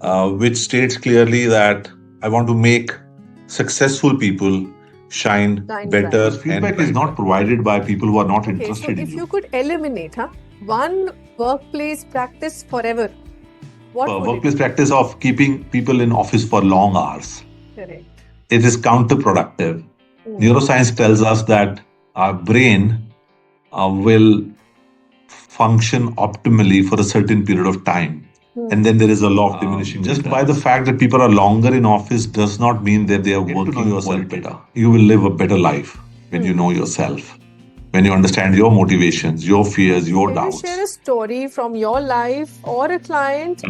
which states clearly that I want to make successful people shine better. Feedback is not provided by people who are not interested in if you could eliminate one workplace practice forever, what would workplace practice of keeping people in office for long hours. Correct. It is counterproductive. Neuroscience tells us that our brain will function optimally for a certain period of time. And then there is a law of diminishing. Just by the fact that people are longer in office does not mean that they are working yourself better. You will live a better life when you know yourself, when you understand your motivations, your fears, your doubts. Can you share a story from your life or a client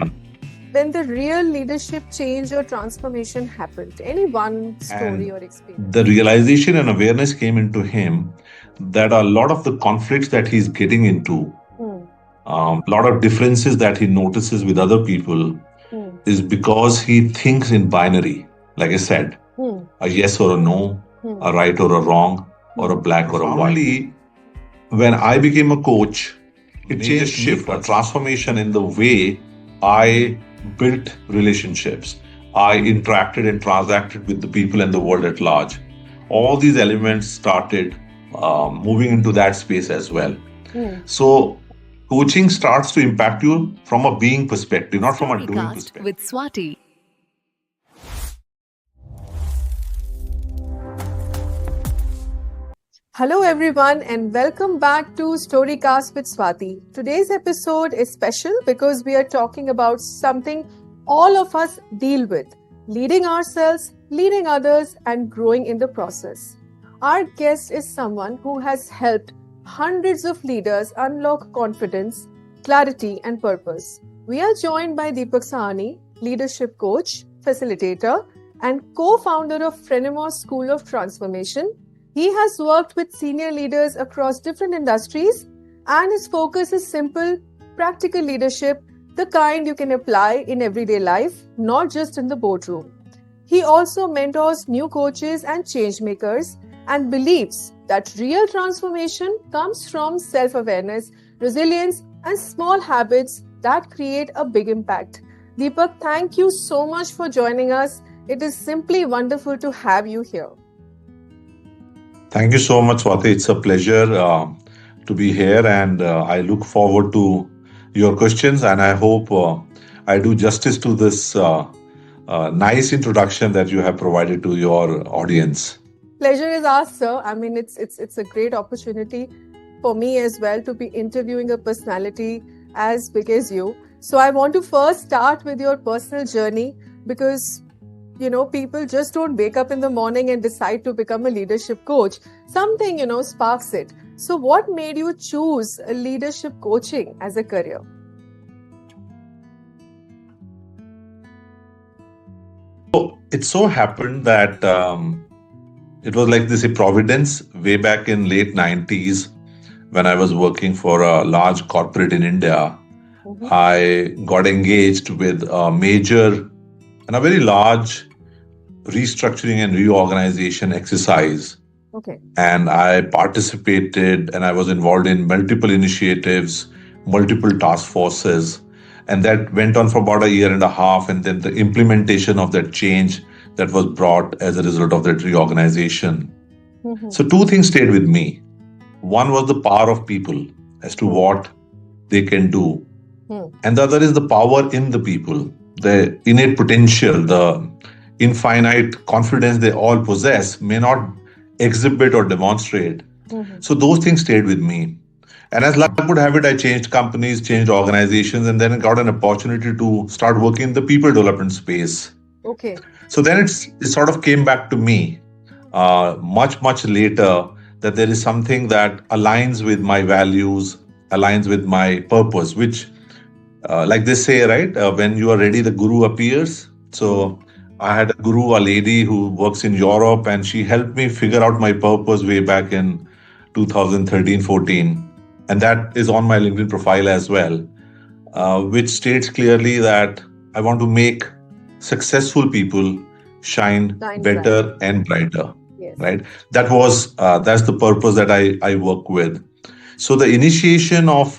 when the real leadership change or transformation happened? Any one story or experience? The realization and awareness came into him that a lot of the conflicts that he's getting into, a lot of differences that he notices with other people is because he thinks in binary. Like I said, a yes or a no, a right or a wrong, or a black or a white. When I became a coach, it changed a shift, a transformation in the way I built relationships. I interacted and transacted with the people and the world at large. All these elements started moving into that space as well. So coaching starts to impact you from a being perspective, not from a doing perspective. With Swati. Hello everyone and welcome back to Storycast with Swati. Today's episode is special because we are talking about something all of us deal with: leading ourselves, leading others, and growing in the process. Our guest is someone who has helped hundreds of leaders unlock confidence, clarity, and purpose. We are joined by Deepak Sawhney, leadership coach, facilitator, and co-founder of Phrenimos School of Transformation. He has worked with senior leaders across different industries, and his focus is simple, practical leadership, the kind you can apply in everyday life, not just in the boardroom. He also mentors new coaches and change makers and believes that real transformation comes from self-awareness, resilience, and small habits that create a big impact. Deepak, thank you so much for joining us. It is simply wonderful to have you here. Thank you so much, Swati. It's a pleasure to be here, and I look forward to your questions, and I hope I do justice to this nice introduction that you have provided to your audience. Pleasure is ours, sir. I mean, it's a great opportunity for me as well to be interviewing a personality as big as you. So I want to first start with your personal journey because, you know, people just don't wake up in the morning and decide to become a leadership coach. Something, sparks it. So what made you choose leadership coaching as a career? So it so happened that it was like this, a providence way back in late 90s when I was working for a large corporate in India. I got engaged with a major and a very large restructuring and reorganization exercise. Okay. And I participated and I was involved in multiple initiatives, multiple task forces. And that went on for about a year and a half. And then the implementation of that change that was brought as a result of that reorganization. So two things stayed with me. One was the power of people as to what they can do. And the other is the power in the people, the innate potential, the infinite confidence they all possess, may not exhibit or demonstrate. So those things stayed with me. And as luck would have it, I changed companies, changed organizations, and then got an opportunity to start working in the people development space. Okay. So then it sort of came back to me much later that there is something that aligns with my values, aligns with my purpose, which like they say, right, when you are ready, the guru appears. So I had a guru, a lady who works in Europe, and she helped me figure out my purpose way back in 2013-14. And that is on my LinkedIn profile as well, which states clearly that I want to make successful people shine better and brighter. Yes. Right? That's the purpose that I work with. So the initiation of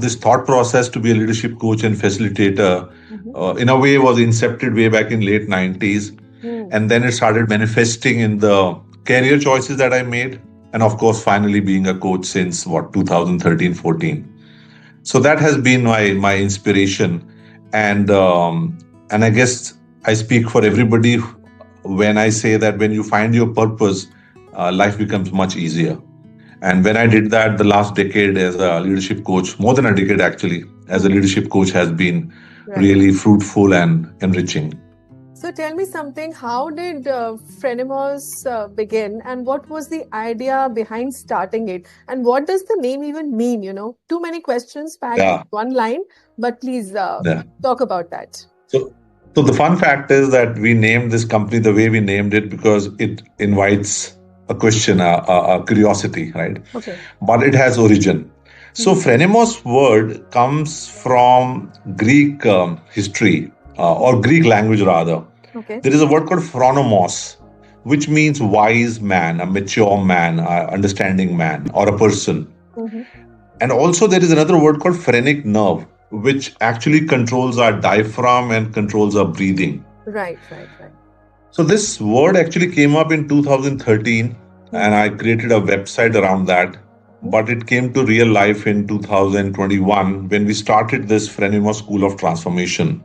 this thought process to be a leadership coach and facilitator in a way was incepted way back in late 90s. And then it started manifesting in the career choices that I made. And of course, finally being a coach since 2013-14. So that has been my inspiration. And I guess I speak for everybody when I say that when you find your purpose, life becomes much easier. And when I did that, the last decade as a leadership coach, more than a decade actually, as a leadership coach has been really fruitful and enriching. So tell me something, how did Phrenimos begin, and what was the idea behind starting it? And what does the name even mean? Too many questions packed in one line, but please talk about that. So the fun fact is that we named this company the way we named it because it invites a question, a curiosity, right? Okay. But it has origin. So Phrenimos word comes from Greek history or Greek language rather. Okay. There is a word called phronimos, which means wise man, a mature man, understanding man, or a person. And also there is another word called phrenic nerve, which actually controls our diaphragm and controls our breathing. Right. So this word actually came up in 2013 and I created a website around that. But it came to real life in 2021 when we started this Phrenimos School of Transformation.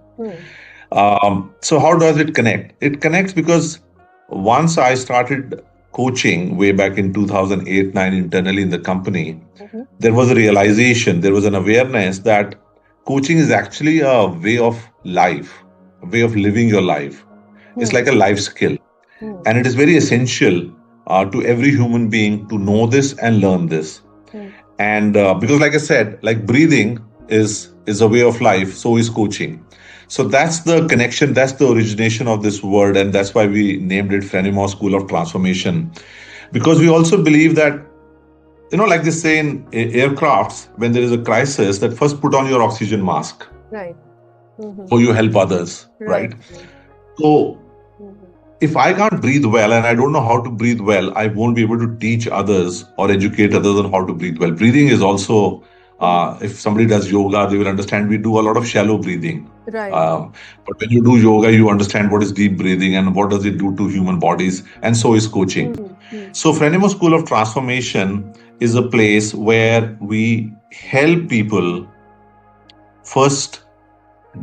So how does it connect? It connects because once I started coaching way back in 2008-9 internally in the company, there was a realization, there was an awareness that coaching is actually a way of life, a way of living your life. It's like a life skill. And it is very essential to every human being to know this and learn this. And because like I said, like breathing is a way of life, so is coaching. So that's the connection, that's the origination of this word. And that's why we named it Phrenimos School of Transformation. Because we also believe that, like they say in aircrafts, when there is a crisis, that first put on your oxygen mask. Right. So you help others, right? So if I can't breathe well and I don't know how to breathe well, I won't be able to teach others or educate others on how to breathe well. Breathing is also, if somebody does yoga, they will understand we do a lot of shallow breathing. Right. But when you do yoga, you understand what is deep breathing and what does it do to human bodies. And so is coaching. So Phrenimos School of Transformation is a place where we help people first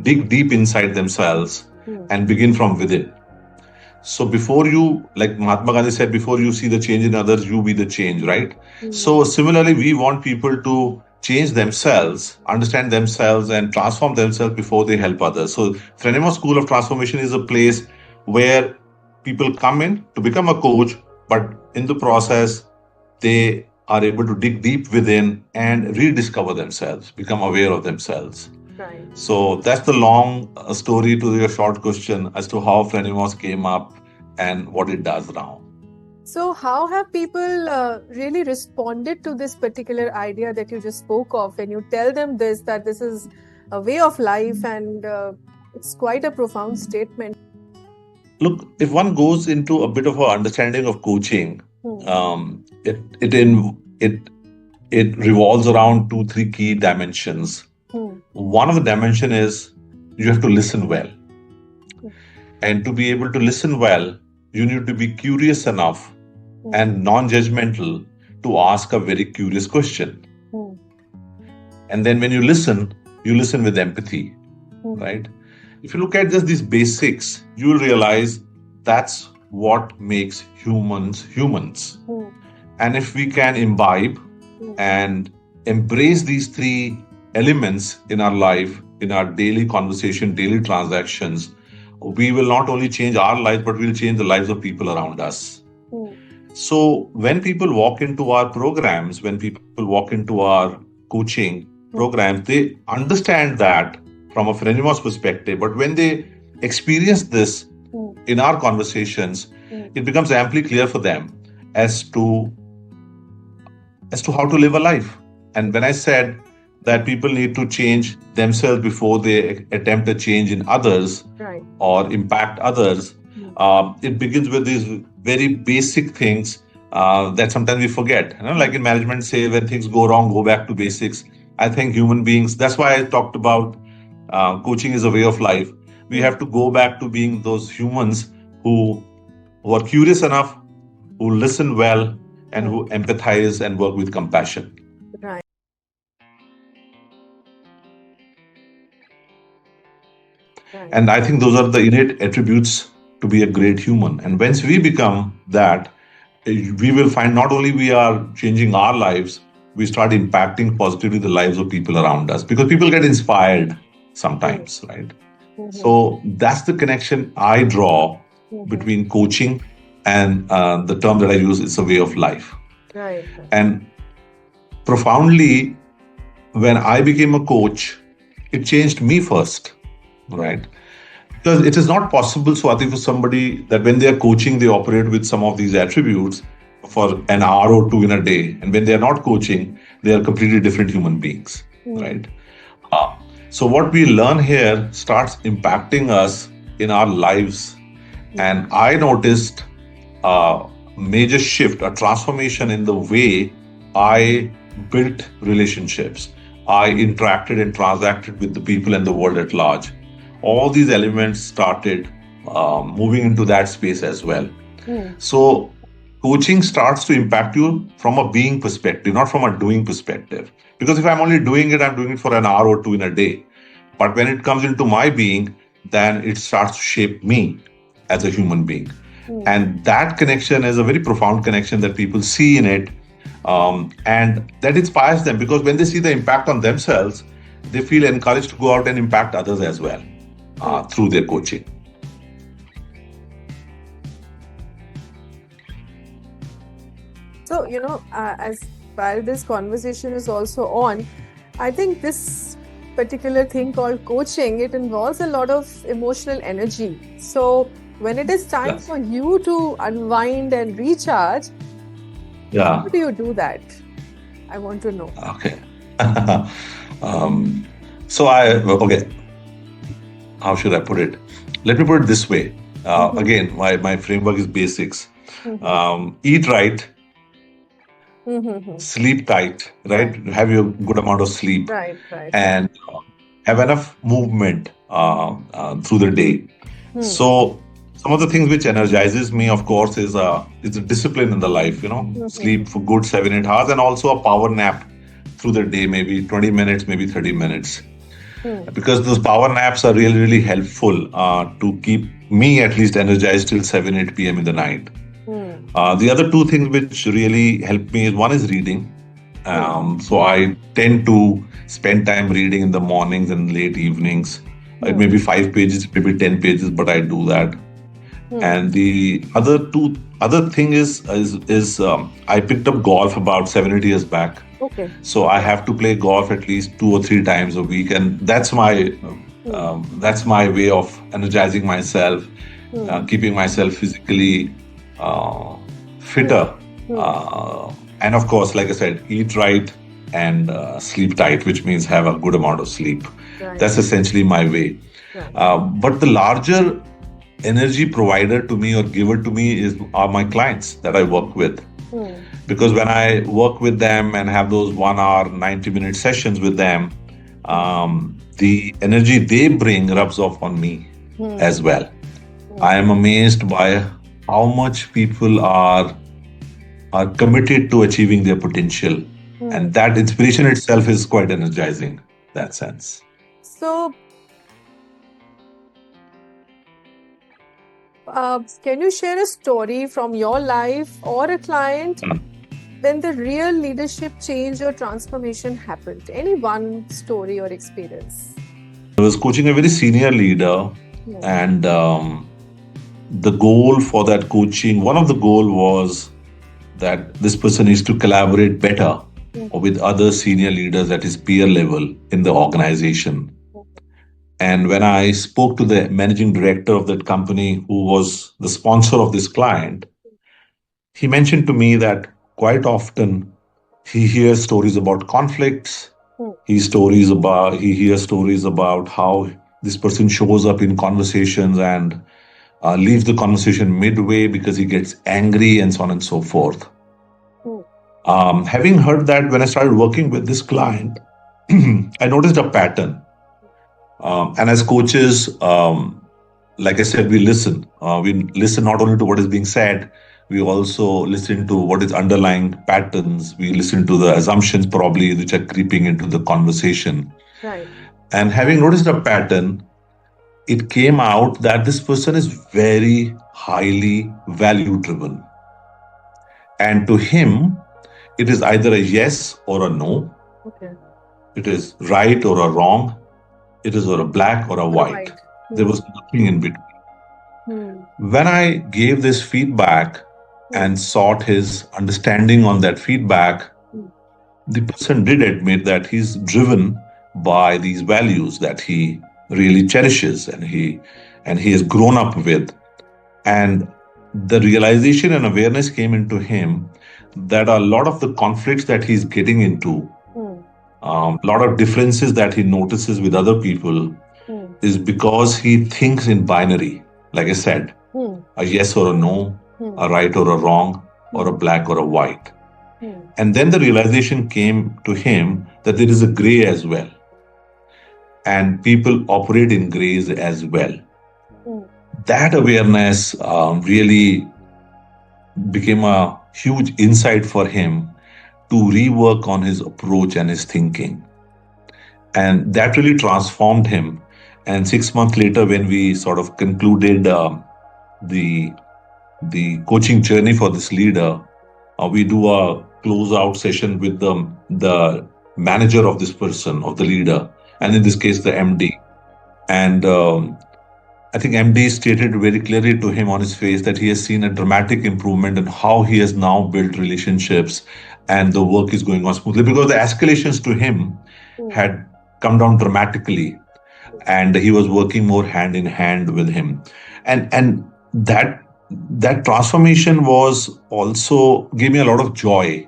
dig deep inside themselves and begin from within. So before you, like Mahatma Gandhi said, before you see the change in others, you be the change, right? So similarly, we want people to change themselves, understand themselves and transform themselves before they help others. So Phrenimos School of Transformation is a place where people come in to become a coach, but in the process, they are able to dig deep within and rediscover themselves, become aware of themselves. Right. So that's the long story to your short question as to how Phrenimos came up and what it does now. So how have people really responded to this particular idea that you just spoke of when you tell them that this is a way of life and it's quite a profound statement? Look, if one goes into a bit of an understanding of coaching, it revolves around 2-3 key dimensions. One of the dimension is you have to listen well. And to be able to listen well, you need to be curious enough and non-judgmental to ask a very curious question. And then when you listen with empathy, right? If you look at just these basics, you will realize that's what makes humans humans. And if we can imbibe and embrace these 3 elements in our life, in our daily conversation, daily transactions, we will not only change our lives, but we'll change the lives of people around us. So when people walk into our programs, when people walk into our coaching programs, they understand that from a Phrenimos perspective. But when they experience this in our conversations, it becomes amply clear for them as to how to live a life. And when I said that people need to change themselves before they attempt a change in others or impact others, it begins with these very basic things that sometimes we forget. Like in management, say when things go wrong, go back to basics. I think human beings, that's why I talked about coaching is a way of life. We have to go back to being those humans who, who are curious enough, who listen well, and who empathize and work with compassion. Right. And I think those are the innate attributes to be a great human. And once we become that, we will find not only we are changing our lives, we start impacting positively the lives of people around us because people get inspired sometimes, right? So that's the connection I draw between coaching and the term that I use is a way of life. Right. And profoundly, when I became a coach, it changed me first, right? Because it is not possible, Swati, for somebody that when they are coaching, they operate with some of these attributes for an hour or two in a day. And when they are not coaching, they are completely different human beings, right? So what we learn here starts impacting us in our lives. And I noticed a major shift, a transformation in the way I built relationships. I interacted and transacted with the people and the world at large. All these elements started moving into that space as well. So coaching starts to impact you from a being perspective, not from a doing perspective. Because if I'm only doing it, I'm doing it for an hour or two in a day. But when it comes into my being, then it starts to shape me as a human being. And that connection is a very profound connection that people see in it. And that inspires them because when they see the impact on themselves, they feel encouraged to go out and impact others as well through their coaching. So, as while this conversation is also on, I think this particular thing called coaching, it involves a lot of emotional energy. So when it is time for you to unwind and recharge, how do you do that? I want to know. Okay. How should I put it? Let me put it this way. Again, my framework is basics. Eat right, sleep tight, right? Have your good amount of sleep, and have enough movement through the day. So some of the things which energizes me, of course, is a discipline in the life. Sleep for good 7-8 hours, and also a power nap through the day, maybe 20 minutes, maybe 30 minutes. Because those power naps are really, really helpful to keep me at least energized till 7-8 p.m. in the night. The other two things which really help me is one is reading. So I tend to spend time reading in the mornings and late evenings. It may be 5 pages, maybe 10 pages, but I do that. And the other thing is I picked up golf about 7-8 years back. Okay. So I have to play golf at least 2 or 3 times a week, and that's my way of energizing myself, keeping myself physically fitter, and of course, like I said, eat right and sleep tight, which means have a good amount of sleep. That's essentially my way. But the larger energy provider to me or giver to me are my clients that I work with. Because when I work with them and have those 1 hour, 90-minute sessions with them, the energy they bring rubs off on me as well. I am amazed by how much people are committed to achieving their potential. And that inspiration itself is quite energizing in that sense. So, can you share a story from your life or a client when the real leadership change or transformation happened? Any one story or experience? I was coaching a very senior leader, and the goal for that coaching, one of the goal was that this person needs to collaborate better with other senior leaders at his peer level in the organization. And when I spoke to the managing director of that company, who was the sponsor of this client, he mentioned to me that quite often he hears stories about conflicts. He hears stories about how this person shows up in conversations and leaves the conversation midway because he gets angry and so on and so forth. Having heard that, when I started working with this client, I noticed a pattern. And as coaches, like I said, we listen. We listen not only to what is being said, we also listen to what is underlying patterns. We listen to the assumptions probably which are creeping into the conversation. Right. And having noticed a pattern, it came out that this person is very highly value driven. And to him, it is either a yes or a no. Okay. It is right or a wrong. It is or a black or a white. There was nothing in between. When I gave this feedback and sought his understanding on that feedback, the person did admit that he's driven by these values that he really cherishes and he has grown up with. And the realization and awareness came into him that a lot of the conflicts that he's getting into, a lot of differences that he notices with other people is because he thinks in binary, like I said, a yes or a no, a right or a wrong, or a black or a white. And then the realization came to him that there is a gray as well. And people operate in grays as well. That awareness really became a huge insight for him to rework on his approach and his thinking. And that really transformed him. And 6 months later, when we sort of concluded the coaching journey for this leader, we do a close-out session with the manager of this person, of the leader, and in this case, the MD. And I think MD stated very clearly to him on his face that he has seen a dramatic improvement in how he has now built relationships and the work is going on smoothly because the escalations to him had come down dramatically and he was working more hand in hand with him. And that transformation was also gave me a lot of joy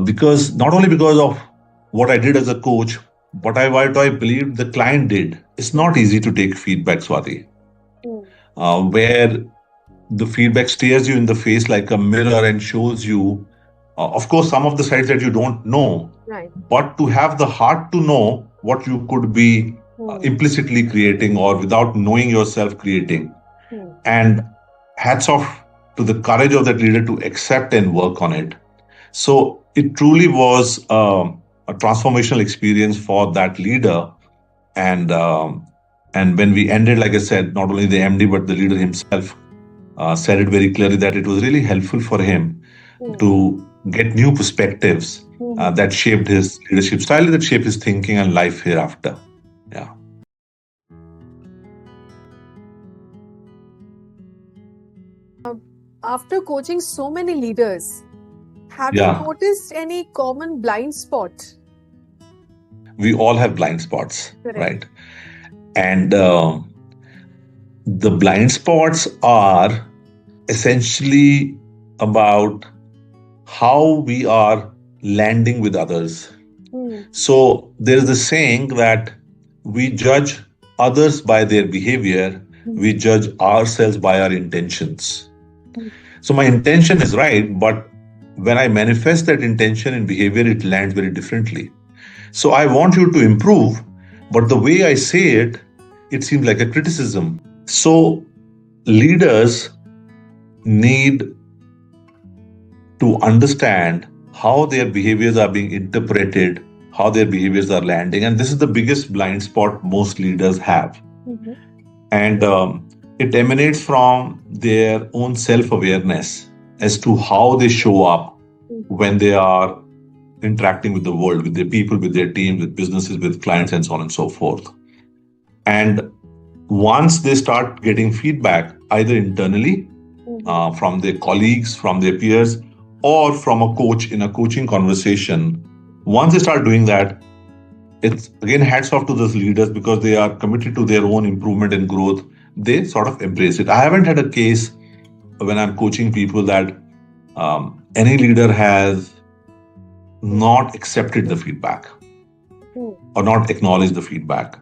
because not only because of what I did as a coach, but what I believed the client did. It's not easy to take feedback, Swati, where the feedback stares you in the face like a mirror and shows you, of course, some of the sides that you don't know, Right. but to have the heart to know what you could be implicitly creating or without knowing yourself creating. And hats off to the courage of that leader to accept and work on it. So it truly was a transformational experience for that leader. And when we ended, like I said, not only the MD, but the leader himself said it very clearly that it was really helpful for him to get new perspectives that shaped his leadership style, that shaped his thinking and life hereafter. Yeah. After coaching so many leaders, have Yeah. you noticed any common blind spot? We all have blind spots, Correct. right? And the blind spots are essentially about how we are landing with others. So there is a saying that we judge others by their behavior, we judge ourselves by our intentions. So my intention is right, but when I manifest that intention in behavior, it lands very differently. So I want you to improve, but the way I say it, it seems like a criticism. So leaders need to understand how their behaviors are being interpreted, how their behaviors are landing. And this is the biggest blind spot most leaders have. And it emanates from their own self-awareness as to how they show up when they are interacting with the world, with their people, with their teams, with businesses, with clients, and so on and so forth. And once they start getting feedback, either internally from their colleagues, from their peers, or from a coach in a coaching conversation, once they start doing that, it's again hats off to those leaders because they are committed to their own improvement and growth. They sort of embrace it. I haven't had a case when I'm coaching people that any leader has not accepted the feedback or not acknowledged the feedback.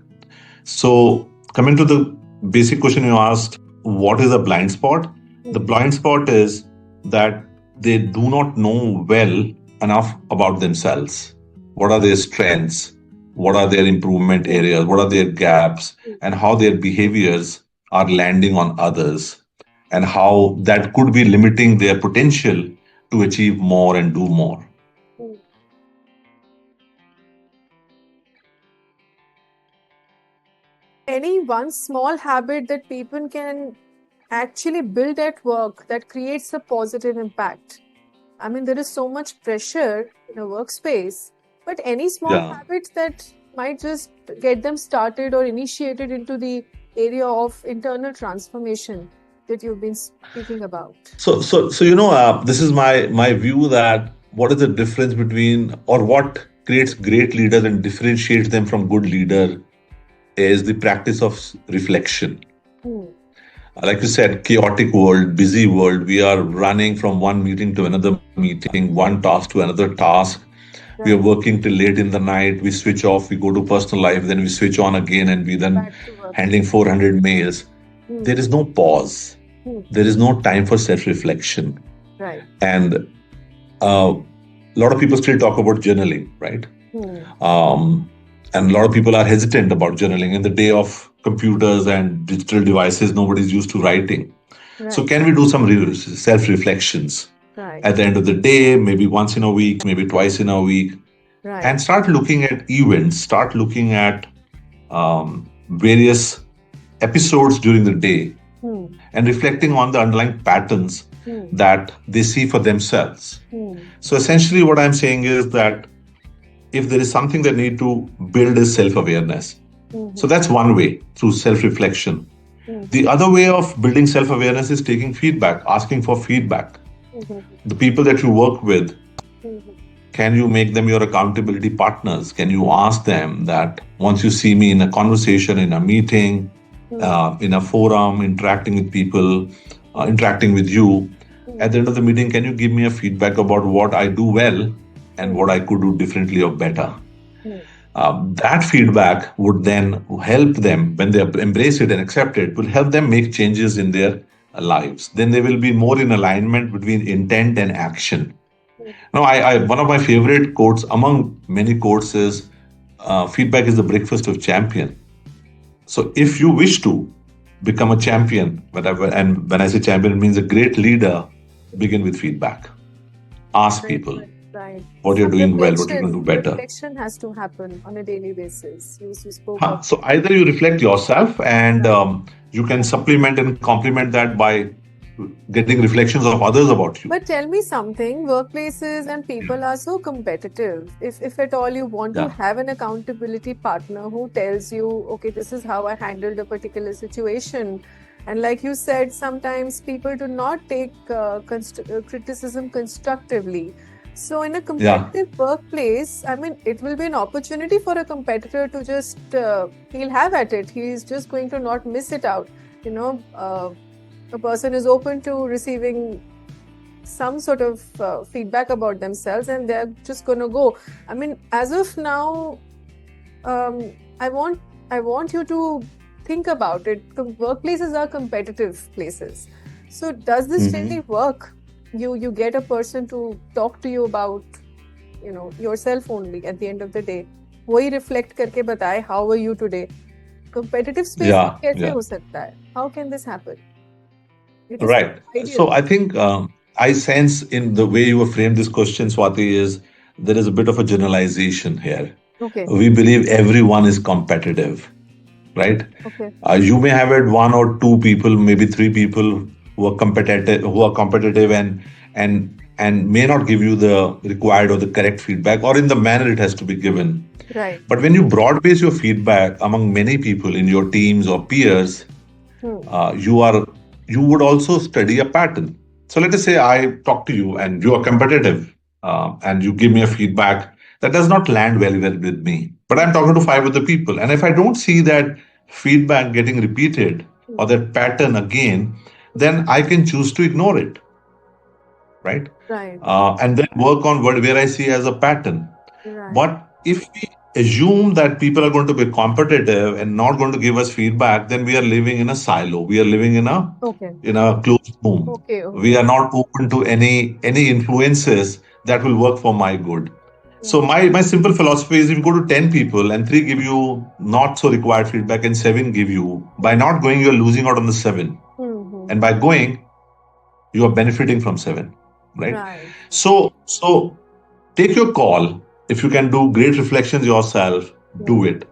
So coming to the basic question you asked, what is a blind spot? The blind spot is that they do not know well enough about themselves. What are their strengths? what are their improvement areas, what are their gaps, and how their behaviors are landing on others, and how that could be limiting their potential to achieve more and do more. Any one small habit that people can actually build at work that creates a positive impact? I mean, there is so much pressure in a workspace, but any small Yeah. habits that might just get them started or initiated into the area of internal transformation that you've been speaking about. So this is my view that what is the difference between, or what creates great leaders and differentiates them from good leader, is the practice of reflection. Like you said, chaotic world, busy world, we are running from one meeting to another meeting, one task to another task. We are working till late in the night, we switch off, we go to personal life, then we switch on again, and we then handling 400 mails. There is no pause. There is no time for self-reflection. Right. And a lot of people still talk about journaling, right? And a lot of people are hesitant about journaling. In the day of computers and digital devices, nobody's used to writing. Right. So can we do some self-reflections at the end of the day, maybe once in a week, maybe twice in a week, and start looking at events, start looking at various episodes during the day, and reflecting on the underlying patterns that they see for themselves. So essentially what I'm saying is that if there is something that need to build is self-awareness. So that's one way, through self-reflection. The other way of building self-awareness is taking feedback, asking for feedback. The people that you work with, can you make them your accountability partners? Can you ask them that once you see me in a conversation, in a meeting, in a forum, interacting with people, interacting with you, at the end of the meeting, can you give me a feedback about what I do well and what I could do differently or better? That feedback would then help them, when they embrace it and accept it, will help them make changes in their lives. Then they will be more in alignment between intent and action. Now, one of my favorite quotes among many quotes is, feedback is the breakfast of champion. So if you wish to become a champion, whatever, and when I say champion, it means a great leader, begin with feedback. Ask people what you're doing well, what you can do better. Reflection has to happen on a daily basis. You spoke So either you reflect yourself, and you can supplement and complement that by getting reflections of others about you. But tell me something, workplaces and people are so competitive. If at all you want to have an accountability partner who tells you, okay, this is how I handled a particular situation. And like you said, sometimes people do not take criticism constructively. So in a competitive workplace, I mean, it will be an opportunity for a competitor to just, he'll have at it. He's just going to not miss it out. A person is open to receiving some sort of feedback about themselves, and they're just going to go. I mean, as of now, I want you to think about it. Workplaces are competitive places. So does this really work? You get a person to talk to you about, yourself only at the end of the day. वही reflect करके बताए, how are you today? Competitive space कैसे हो सकता है? How can this happen? Right. So I think I sense in the way you have framed this question, Swati, is there is a bit of a generalization here. Okay. We believe everyone is competitive, right? Okay. You may have had one or two people, maybe three people who are competitive and may not give you the required or the correct feedback, or in the manner it has to be given. Right. But when you broad base your feedback among many people in your teams or peers, you would also study a pattern. So let us say I talk to you and you are competitive, and you give me a feedback that does not land very well with me. But I'm talking to 5 other people. And if I don't see that feedback getting repeated or that pattern again, then I can choose to ignore it. Right? Right. And then work on where I see as a pattern. Right. But if we assume that people are going to be competitive and not going to give us feedback, then we are living in a silo. We are living in a closed room. Okay. We are not open to any influences that will work for my good. So my simple philosophy is if you go to 10 people and 3 give you not so required feedback and 7 give you, by not going, you're losing out on the 7. And by going, you are benefiting from 7. Right? So take your call. If you can do great reflections yourself, do it.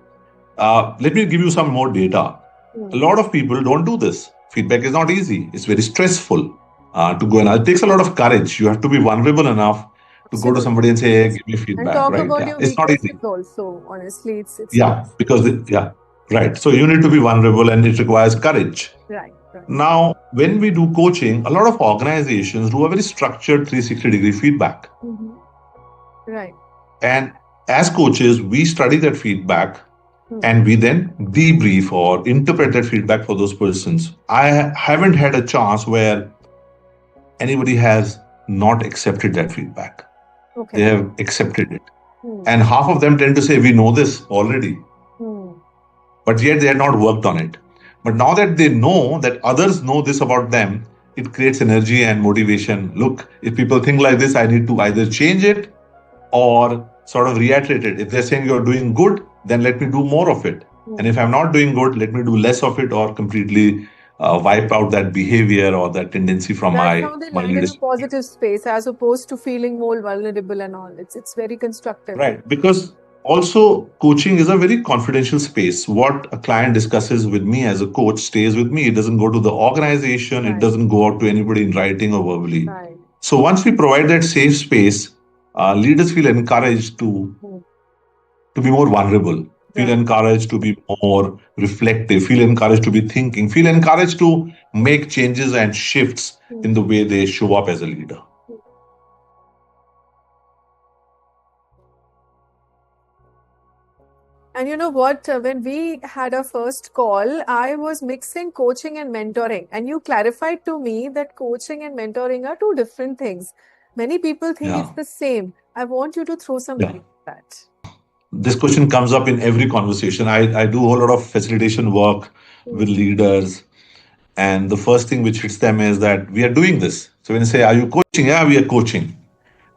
Let me give you some more data. A lot of people don't do this. Feedback is not easy. It's very stressful to go. And it takes a lot of courage. You have to be vulnerable enough to go to somebody and say, hey, give me feedback. And talk right? about your It's not easy. Also, honestly, it's right. So you need to be vulnerable and it requires courage. Right. Now, when we do coaching, a lot of organizations do a very structured 360-degree feedback. Right. And as coaches, we study that feedback and we then debrief or interpret that feedback for those persons. I haven't had a chance where anybody has not accepted that feedback. They have accepted it. And half of them tend to say, we know this already. But yet they had not worked on it. But now that they know that others know this about them, it creates energy and motivation. Look, if people think like this, I need to either change it or sort of reiterate it. If they're saying you're doing good, then let me do more of it. And if I'm not doing good, let me do less of it or completely wipe out that behavior or that tendency from my leadership. In a positive space as opposed to feeling more vulnerable and all. It's very constructive. Right. Because also coaching is a very confidential space. What a client discusses with me as a coach stays with me. It doesn't go to the organization. It doesn't go out to anybody in writing or verbally. So once we provide that safe space, leaders feel encouraged to be more vulnerable, feel encouraged to be more reflective, feel encouraged to be thinking, feel encouraged to make changes and shifts in the way they show up as a leader. And you know what? When we had our first call, I was mixing coaching and mentoring. And you clarified to me that coaching and mentoring are two different things. Many people think it's the same. I want you to throw some light on that. This question comes up in every conversation. I do a whole lot of facilitation work with leaders. And the first thing which hits them is that we are doing this. So when they say, are you coaching? Yeah, we are coaching.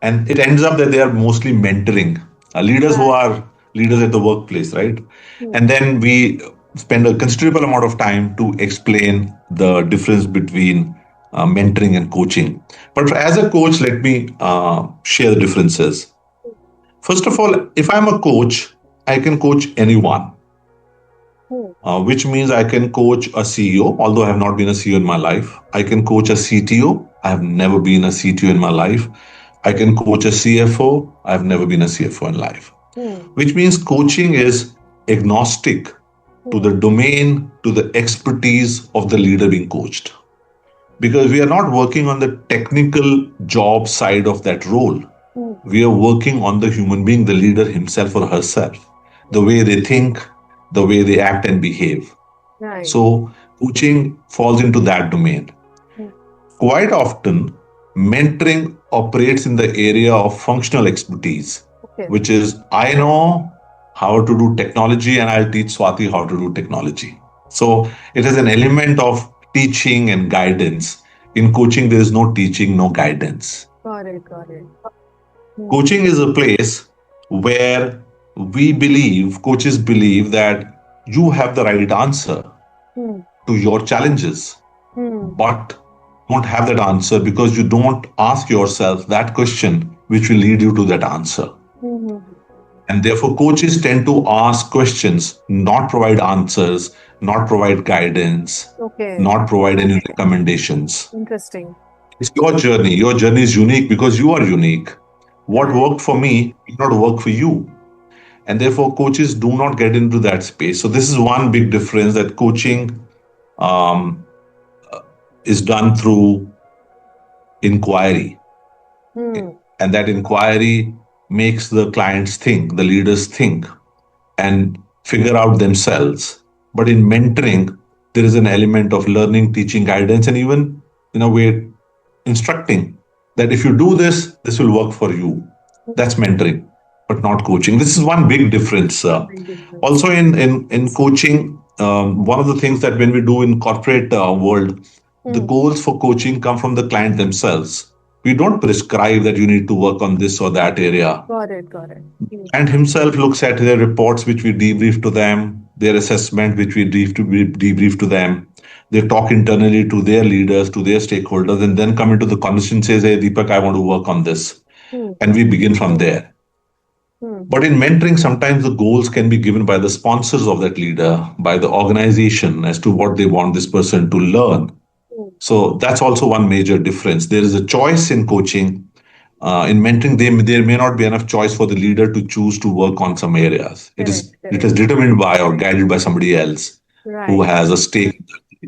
And it ends up that they are mostly mentoring. Leaders who are leaders at the workplace, right? And then we spend a considerable amount of time to explain the difference between mentoring and coaching. But as a coach, let me share the differences. First of all, if I'm a coach, I can coach anyone, which means I can coach a CEO, although I have not been a CEO in my life. I can coach a CTO. I have never been a CTO in my life. I can coach a CFO. I have never been a CFO in life. Which means coaching is agnostic to the domain, to the expertise of the leader being coached. Because we are not working on the technical job side of that role. We are working on the human being, the leader himself or herself, the way they think, the way they act and behave. So coaching falls into that domain. Quite often, mentoring operates in the area of functional expertise, which is I know how to do technology and I'll teach Swati how to do technology. So it is an element of teaching and guidance. In coaching, there is no teaching, no guidance. Got it. Coaching is a place where coaches believe that you have the right answer to your challenges, but don't have that answer because you don't ask yourself that question which will lead you to that answer. And therefore, coaches tend to ask questions, not provide answers, not provide guidance, not provide any recommendations. Interesting. It's your journey. Your journey is unique because you are unique. What worked for me may not work for you. And therefore, coaches do not get into that space. So this is one big difference, that coaching is done through inquiry. And that inquiry makes the clients think, the leaders think, and figure out themselves. But in mentoring, there is an element of learning, teaching, guidance, and even, in a way, instructing that if you do this, this will work for you. That's mentoring, but not coaching. This is one big difference. Also in coaching, one of the things that when we do in corporate world, the goals for coaching come from the client themselves. We don't prescribe that you need to work on this or that area. Got it, got it. And himself looks at their reports, which we debrief to them, their assessment, which we debrief to them. They talk internally to their leaders, to their stakeholders, and then come into the conversation and says, hey, Deepak, I want to work on this. And we begin from there. But in mentoring, sometimes the goals can be given by the sponsors of that leader, by the organization as to what they want this person to learn. So that's also one major difference. There is a choice in coaching. In mentoring, there may not be enough choice for the leader to choose to work on some areas. It is determined by or guided by somebody else who has a stake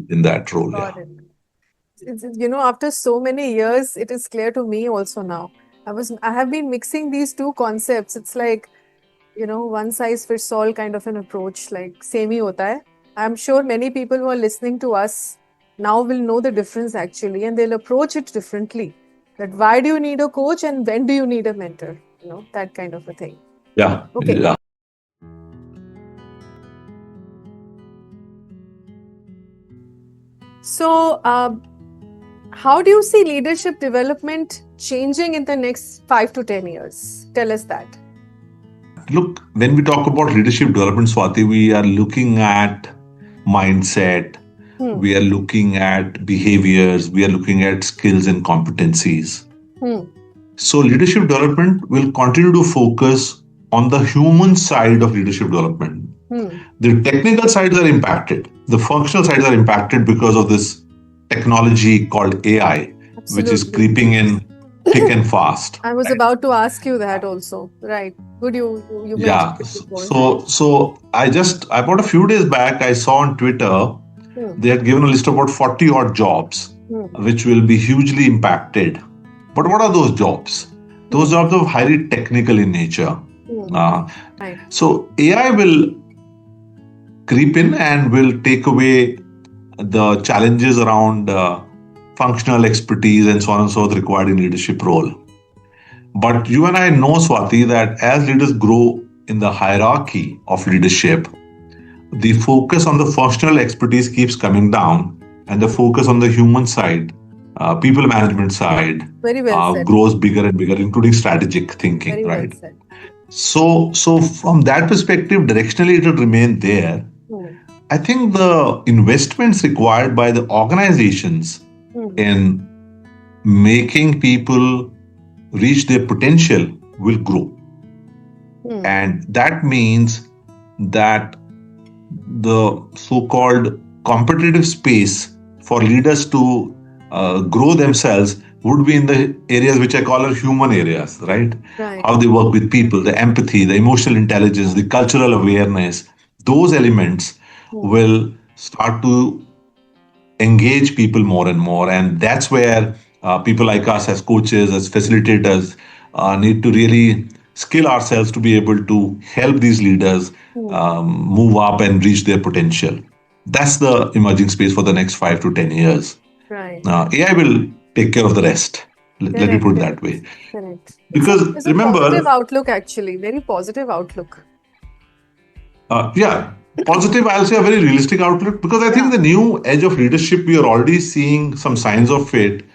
in that role. Got it. After so many years, it is clear to me also now. I have been mixing these two concepts. It's like, one size fits all kind of an approach, like same hi hota hai. I'm sure many people who are listening to us now will know the difference actually, and they'll approach it differently. That why do you need a coach and when do you need a mentor? That kind of a thing. Yeah. Okay. Yeah. So, how do you see leadership development changing in the next 5 to 10 years? Tell us that. Look, when we talk about leadership development, Swati, we are looking at mindset, we are looking at behaviors, we are looking at skills and competencies. So leadership development will continue to focus on the human side of leadership development. The technical sides are impacted. The functional sides are impacted because of this technology called AI, which is creeping in thick and fast. I was about to ask you that also. Right. Good, you yeah. So about a few days back, I saw on Twitter, they had given a list of about 40 odd jobs, which will be hugely impacted. But what are those jobs? Those jobs are highly technical in nature. Right. So AI will creep in and will take away the challenges around functional expertise and so on and so forth required in leadership role. But you and I know, Swati, that as leaders grow in the hierarchy of leadership, the focus on the functional expertise keeps coming down, and the focus on the human side, people management side, grows bigger and bigger, including strategic thinking. Very right? Well said. So from that perspective, directionally it will remain there. I think the investments required by the organizations in making people reach their potential will grow. And that means that the so-called competitive space for leaders to grow themselves would be in the areas which I call human areas, right? How they work with people, the empathy, the emotional intelligence, the cultural awareness. Those elements will start to engage people more and more. And that's where people like us as coaches, as facilitators, need to really skill ourselves to be able to help these leaders move up and reach their potential. That's the emerging space for the next 5 to 10 years. Right. AI will take care of the rest. Let me put it that way. Correct. Because it's remember, a positive outlook actually, very positive outlook. Positive, I'll say a very realistic outlook, because I think the new edge of leadership, we are already seeing some signs of it,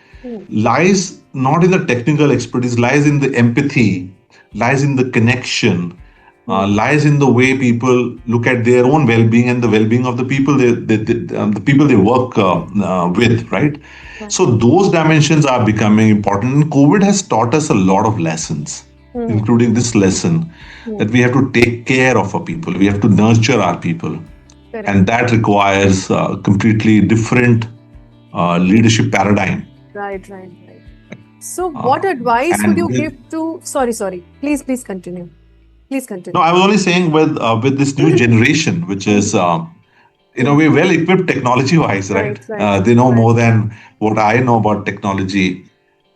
lies not in the technical expertise, lies in the empathy, lies in the connection, lies in the way people look at their own well-being and the well-being of the people the people they work with, right? So those dimensions are becoming important. And COVID has taught us a lot of lessons, including this lesson that we have to take care of our people. We have to nurture our people. Correct. And that requires a completely different leadership paradigm. Right. So what advice would you give to... Sorry. Please continue. No, I was only saying with this new generation, which is, we're well equipped technology-wise, right? They know more than what I know about technology.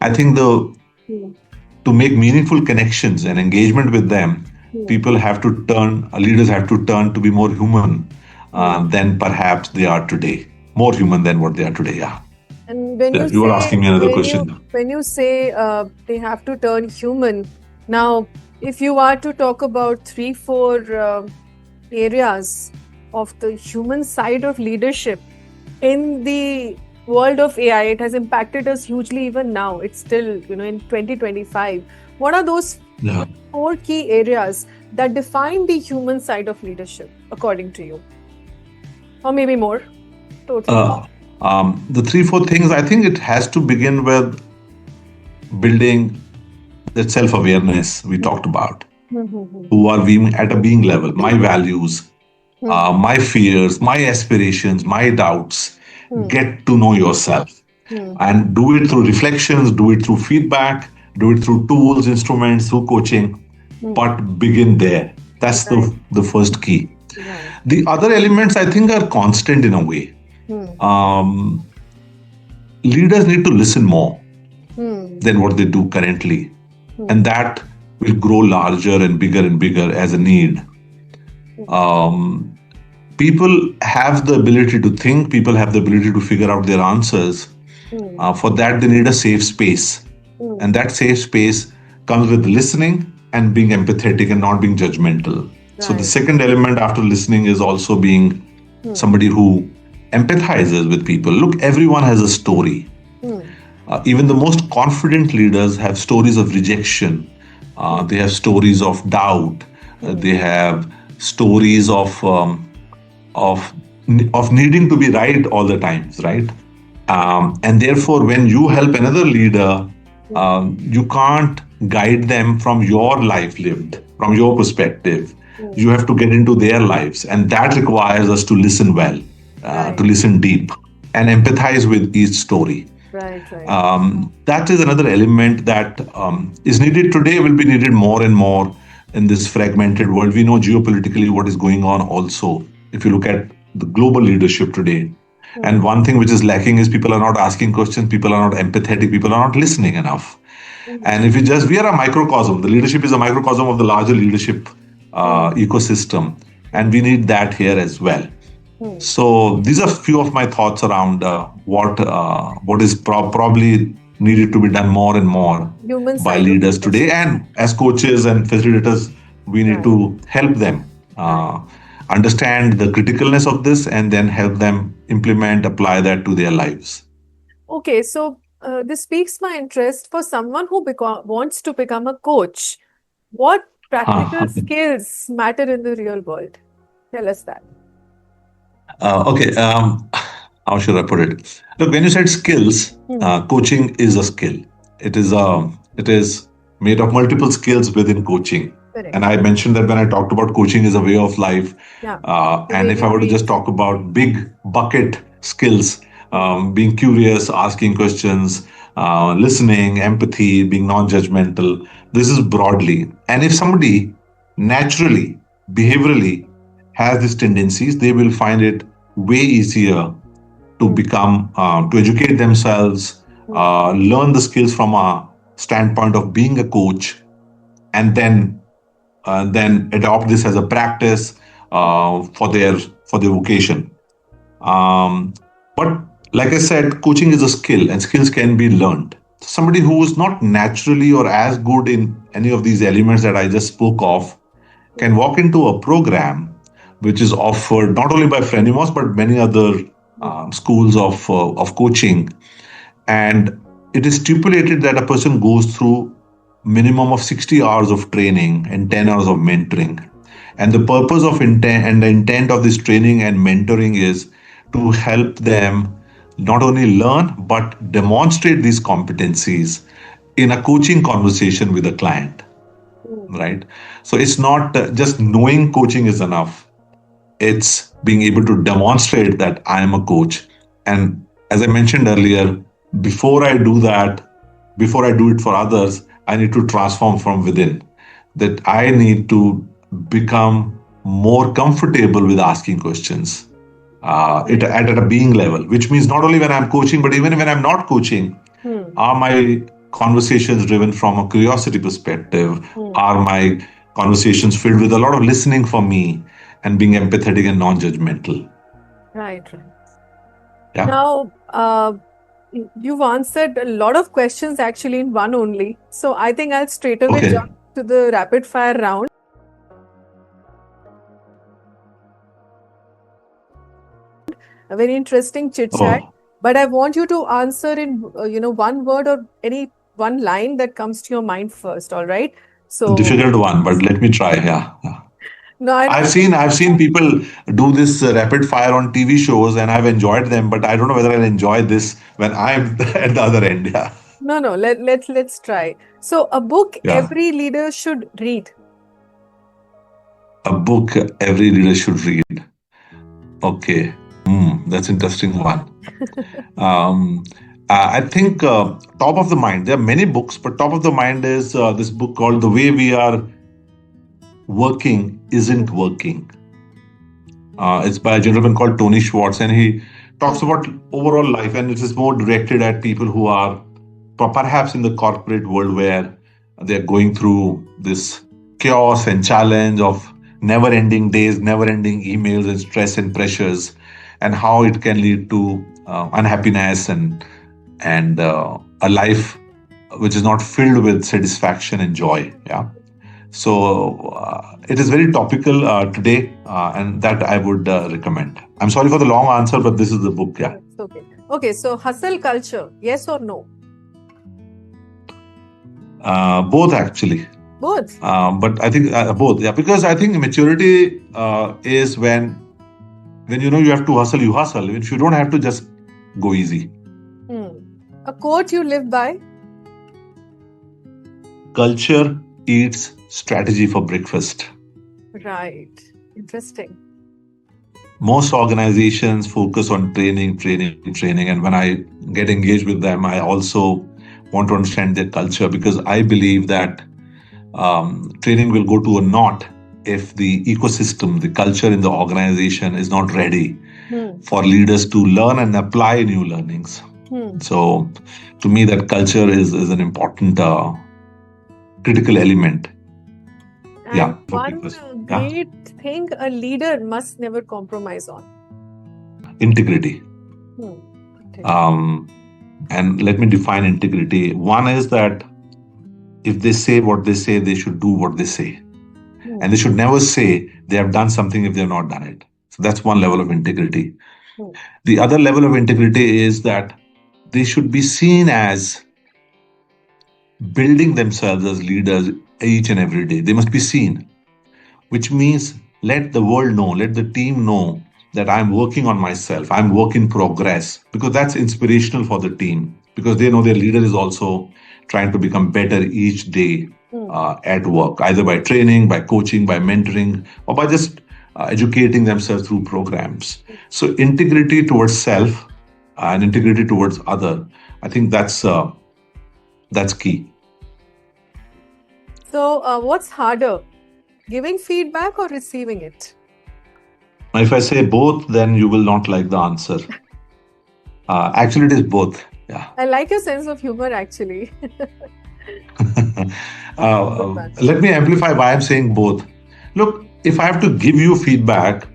I think to make meaningful connections and engagement with them, leaders have to turn to be more human than perhaps they are today. More human than what they are today, yeah. And when you were asking me another question. When you say they have to turn human, now, if you are to talk about 3-4 areas of the human side of leadership in the world of AI, it has impacted us hugely even now. It's still, in 2025. What are those four key areas that define the human side of leadership, according to you? Or maybe more? Totally. The 3-4 things, I think it has to begin with building that self-awareness we talked about. Who are we at a being level? My values, my fears, my aspirations, my doubts. Get to know yourself and do it through reflections, do it through feedback, do it through tools, instruments, through coaching, but begin there. That's the first key. The other elements, I think, are constant in a way. Leaders need to listen more than what they do currently. And that will grow larger and bigger as a need. People have the ability to think, people have the ability to figure out their answers. For that, they need a safe space. And that safe space comes with listening and being empathetic and not being judgmental. So the second element after listening is also being somebody who empathizes with people. Look, everyone has a story. Even the most confident leaders have stories of rejection. They have stories of doubt. They have stories of needing to be right all the times, right? And therefore, when you help another leader, you can't guide them from your life lived, from your perspective. You have to get into their lives, and that requires us to listen well, to listen deep, and empathize with each story. That is another element that is needed today, will be needed more and more in this fragmented world. We know geopolitically what is going on also. If you look at the global leadership today, and one thing which is lacking is people are not asking questions, people are not empathetic, people are not listening enough. And if we are a microcosm, the leadership is a microcosm of the larger leadership ecosystem, and we need that here as well. So these are a few of my thoughts around what is probably needed to be done more and more by leaders today. And as coaches and facilitators, we need to help them understand the criticalness of this and then help them implement, apply that to their lives. Okay, so this piques my interest. For someone who wants to become a coach, what practical skills matter in the real world? Tell us that. Okay, how should I put it? Look, when you said skills, coaching is a skill. It is made of multiple skills within coaching. Correct. And I mentioned that when I talked about coaching is a way of life. And if I were to just talk about big bucket skills, being curious, asking questions, listening, empathy, being non-judgmental, this is broadly. And if somebody naturally, behaviorally has these tendencies, they will find it way easier to become, to educate themselves, learn the skills from a standpoint of being a coach, and then adopt this as a practice for their vocation. But like I said, coaching is a skill, and skills can be learned. Somebody who is not naturally or as good in any of these elements that I just spoke of can walk into a program which is offered not only by Phrenimos but many other schools of coaching, and it is stipulated that a person goes through minimum of 60 hours of training and 10 hours of mentoring. And the purpose of the intent of this training and mentoring is to help them not only learn but demonstrate these competencies in a coaching conversation with a client, right? So it's not just knowing coaching is enough. It's being able to demonstrate that I am a coach. And as I mentioned earlier, before I do that, before I do it for others, I need to transform from within. That I need to become more comfortable with asking questions at a being level, which means not only when I'm coaching, but even when I'm not coaching, are my conversations driven from a curiosity perspective? Are my conversations filled with a lot of listening for me and being empathetic and non-judgmental? Right. Yeah. Now, you've answered a lot of questions actually in one only. So I think I'll straight away jump to the rapid fire round. A very interesting chit chat. But I want you to answer in one word or any one line that comes to your mind first. All right. So Difficult one, but let me try. Yeah. no, I've seen people do this rapid fire on TV shows, and I've enjoyed them. But I don't know whether I'll enjoy this when I'm at the other end. Yeah. no. Let's try. So a book Yeah. every leader should read. A book every reader should read. Okay. That's interesting one. Um, I think top of the mind. There are many books, but top of the mind is this book called "The Way We Are Working Isn't Working." It's by a gentleman called Tony Schwartz, and he talks about overall life, and it is more directed at people who are perhaps in the corporate world where they're going through this chaos and challenge of never-ending days, never-ending emails, and stress and pressures, and how it can lead to unhappiness and a life which is not filled with satisfaction and joy. Yeah. So it is very topical today, and that I would recommend. I'm sorry for the long answer, but this is the book. Yeah. It's okay. Okay. So hustle culture, yes or no? Both actually. Both. But I think both. Yeah, because I think maturity is when you know you have to hustle, you hustle. If you don't have to, just go easy. A quote you live by? Culture eats strategy for breakfast. Right. Interesting. Most organizations focus on training. And when I get engaged with them, I also want to understand their culture, because I believe that training will go to a knot if the ecosystem, the culture in the organization is not ready for leaders to learn and apply new learnings. So to me, that culture is an important critical element. And one great thing a leader must never compromise on. Integrity. And let me define integrity. One is that if they say what they say, they should do what they say. And they should never say they have done something if they have not done it. So that's one level of integrity. The other level of integrity is that they should be seen as building themselves as leaders each and every day. They must be seen, which means let the world know, let the team know that I'm working on myself, I'm work in progress, because that's inspirational for the team, because they know their leader is also trying to become better each day at work, either by training, by coaching, by mentoring, or by just educating themselves through programs. So integrity towards self and integrity towards other, I think that's key. So what's harder, giving feedback or receiving it? If I say both, then you will not like the answer. Actually, it is both. Yeah. I like your sense of humor, actually. Let me amplify why I'm saying both. Look, if I have to give you feedback,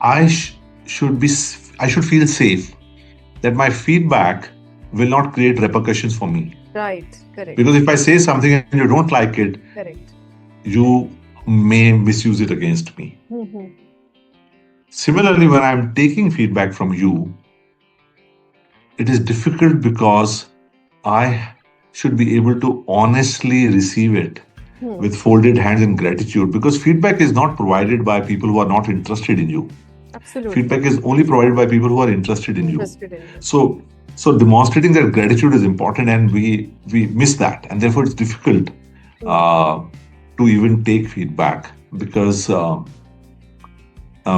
I should feel safe that my feedback will not create repercussions for me. Right, correct. Because if I say something and you don't like it, correct, you may misuse it against me. Similarly, when I'm taking feedback from you, it is difficult because I should be able to honestly receive it with folded hands in gratitude, because feedback is not provided by people who are not interested in you. Absolutely. Feedback is only provided by people who are interested in you. So demonstrating that gratitude is important, and we miss that, and therefore it's difficult to even take feedback, because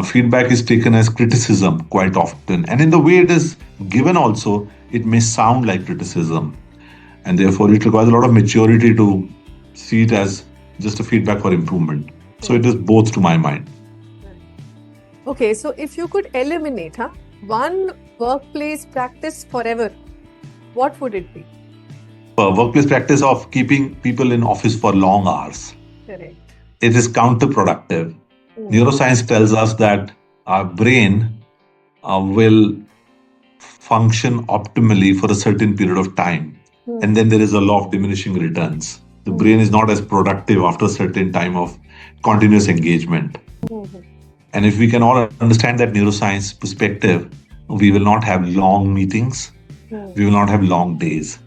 feedback is taken as criticism quite often, and in the way it is given also, it may sound like criticism, and therefore it requires a lot of maturity to see it as just a feedback for improvement. So it is both, to my mind. Okay, so if you could eliminate one workplace practice forever, what would it be? Workplace practice of keeping people in office for long hours. Correct. It is counterproductive. Neuroscience tells us that our brain will function optimally for a certain period of time. And then there is a law of diminishing returns. The brain is not as productive after a certain time of continuous engagement. And if we can all understand that neuroscience perspective, We will not have long meetings. We will not have long days.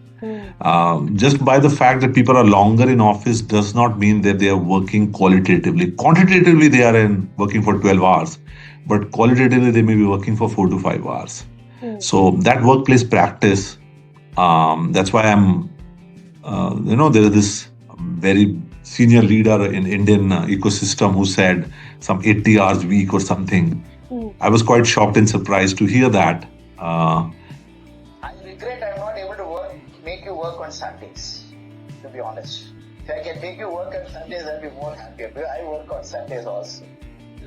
Just by the fact that people are longer in office does not mean that they are working qualitatively. Quantitatively, they are working for 12 hours, but qualitatively, they may be working for 4 to 5 hours. So that workplace practice, that's why there is this very senior leader in Indian ecosystem who said some 80 hours a week or something. I was quite shocked and surprised to hear that. I regret I'm not able to make you work on Sundays, to be honest. If I can make you work on Sundays, I'll be more happier. I work on Sundays also.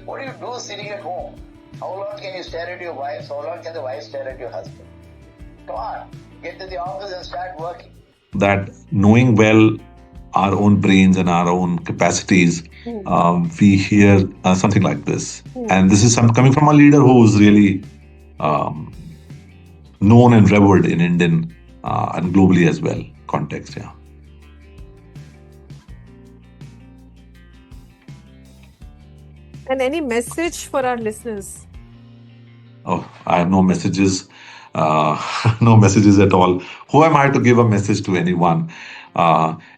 What do you do sitting at home? How long can you stare at your wife? How long can the wife stare at your husband? Come on, get to the office and start working. That knowing well our own brains and our own capacities, we hear something like this. And this is coming from a leader who is really known and revered in Indian and globally as well context. Yeah. And any message for our listeners? Oh, I have no messages. No messages at all. Who am I to give a message to anyone?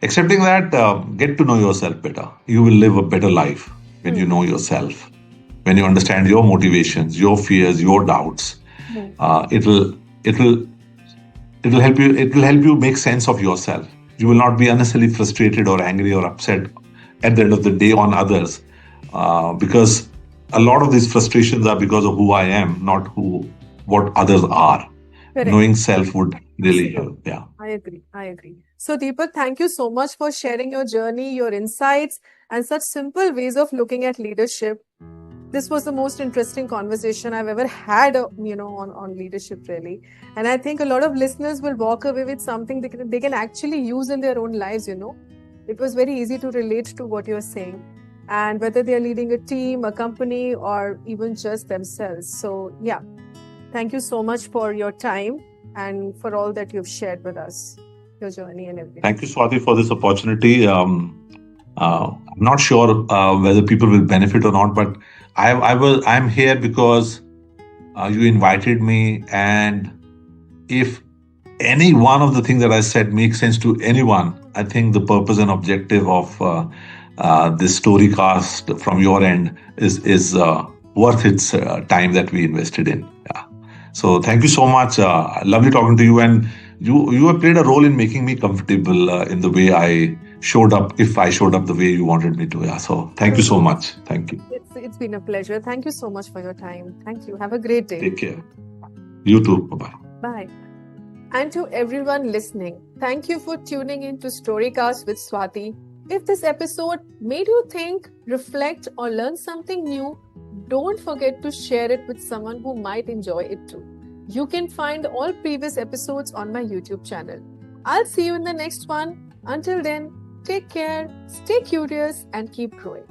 Excepting that, get to know yourself better. You will live a better life when you know yourself. When you understand your motivations, your fears, your doubts, it will help you. It will help you make sense of yourself. You will not be unnecessarily frustrated or angry or upset at the end of the day on others, because a lot of these frustrations are because of who I am, not what others are. Correct. Knowing self would really help. Yeah. I agree. So Deepak, thank you so much for sharing your journey, your insights, and such simple ways of looking at leadership. This was the most interesting conversation I've ever had, on leadership, really. And I think a lot of listeners will walk away with something they can actually use in their own lives, It was very easy to relate to what you're saying. And whether they're leading a team, a company, or even just themselves. So, yeah, thank you so much for your time and for all that you've shared with us, your journey and everything. Thank you, Swati, for this opportunity. I'm not sure whether people will benefit or not, but I'm here because you invited me, and if any one of the things that I said makes sense to anyone, I think the purpose and objective of this Storycast from your end is worth its time that we invested in. Yeah. So thank you so much. Lovely talking to you, and you have played a role in making me comfortable in the way I showed up, if I showed up the way you wanted me to. Yeah. So thank you so much. Thank you. It's been a pleasure. Thank you so much for your time. Thank you. Have a great day. Take care. You too. Bye-bye. Bye. And to everyone listening, thank you for tuning in to Storycast with Swati. If this episode made you think, reflect, or learn something new, don't forget to share it with someone who might enjoy it too. You can find all previous episodes on my YouTube channel. I'll see you in the next one. Until then, take care, stay curious, and keep growing.